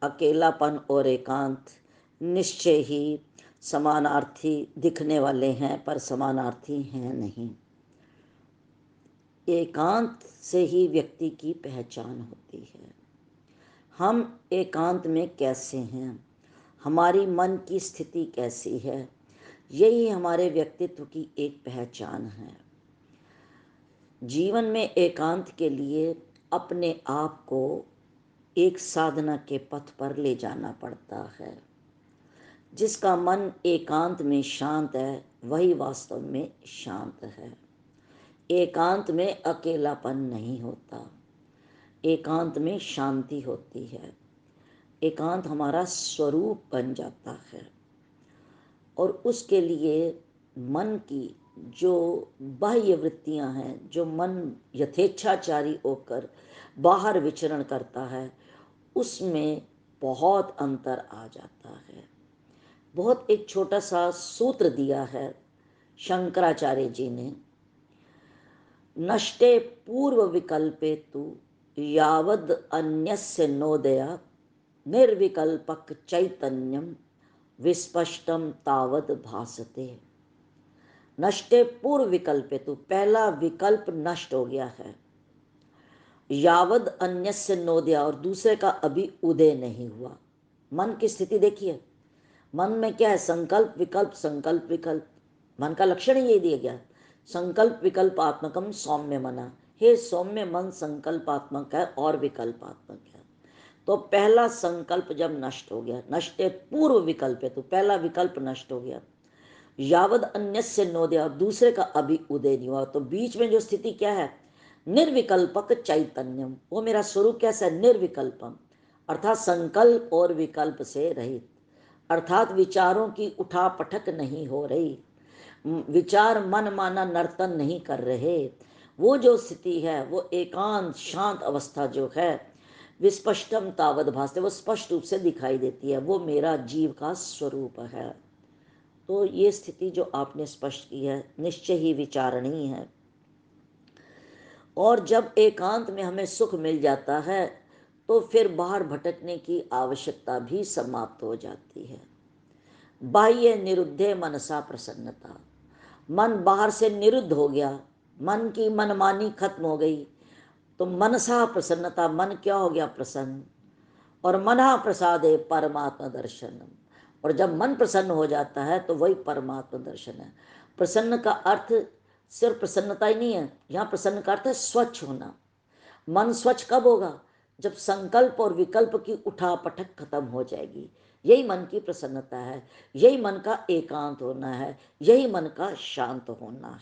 अकेलापन और एकांत निश्चय ही समानार्थी दिखने वाले हैं, पर समानार्थी हैं नहीं। एकांत से ही व्यक्ति की पहचान होती है। हम एकांत में कैसे हैं, हमारी मन की स्थिति कैसी है, यही हमारे व्यक्तित्व की एक पहचान है। जीवन में एकांत के लिए अपने आप को एक साधना के पथ पर ले जाना पड़ता है। जिसका मन एकांत में शांत है वही वास्तव में शांत है। एकांत में अकेलापन नहीं होता, एकांत में शांति होती है। एकांत हमारा स्वरूप बन जाता है और उसके लिए मन की जो बाह्य वृत्तियां हैं, जो मन यथेच्छाचारी होकर बाहर विचरण करता है, उसमें बहुत अंतर आ जाता है। बहुत एक छोटा सा सूत्र दिया है शंकराचार्य जी ने, नष्टे पूर्व विकल्पे तु यावद अन्यस्य नोदया निर्विकल्पक चैतन्यम विस्पष्टम तावद भासते। नष्टे पूर्व विकल्पे तु, पहला विकल्प नष्ट हो गया है। यावद अन्यस्य नोदया, और दूसरे का अभी उदय नहीं हुआ। मन की स्थिति देखिए, मन में क्या है, संकल्प विकल्प संकल्प विकल्प। मन का लक्षण ही ये दिया गया, संकल्प विकल्पात्मकम सौम्य मना। हे सौम्य मन संकल्पात्मक है और विकल्पात्मक है। तो पहला संकल्प जब नष्ट हो गया, नष्टे पूर्व विकल्प है, तो पहला विकल्प नष्ट हो गया। यावद अन्यस्य नोदया, दूसरे का अभी उदय नहीं हुआ। तो बीच में जो स्थिति क्या है, निर्विकल्पक चैतन्यम, वो मेरा स्वरूप कैसा है, निर्विकल्पम, अर्थात संकल्प और विकल्प से रहित, अर्थात विचारों की उठा पटक नहीं हो रही, विचार मन माना नर्तन नहीं कर रहे। वो जो स्थिति है, वो एकांत शांत अवस्था जो है, विस्पष्टम तावद भासते, वो स्पष्ट रूप से दिखाई देती है, वो मेरा जीव का स्वरूप है। तो ये स्थिति जो आपने स्पष्ट की है निश्चय ही विचारणीय है। और जब एकांत में हमें सुख मिल जाता है तो फिर बाहर भटकने की आवश्यकता भी समाप्त हो जाती है। बाह्य निरुद्धे मनसा प्रसन्नता, मन बाहर से निरुद्ध हो गया, मन की मनमानी खत्म हो गई, तो मनसा प्रसन्नता, मन क्या हो गया, प्रसन्न। और मना प्रसादे परमात्मा दर्शनम, और जब मन प्रसन्न हो जाता है तो वही परमात्मा दर्शन है। प्रसन्न का अर्थ सिर्फ प्रसन्नता ही नहीं है, यहाँ प्रसन्न का अर्थ है स्वच्छ होना। मन स्वच्छ कब होगा, जब संकल्प और विकल्प की उठापटक खत्म हो जाएगी। यही मन की प्रसन्नता है, यही मन का एकांत होना है, यही मन का शांत होना है।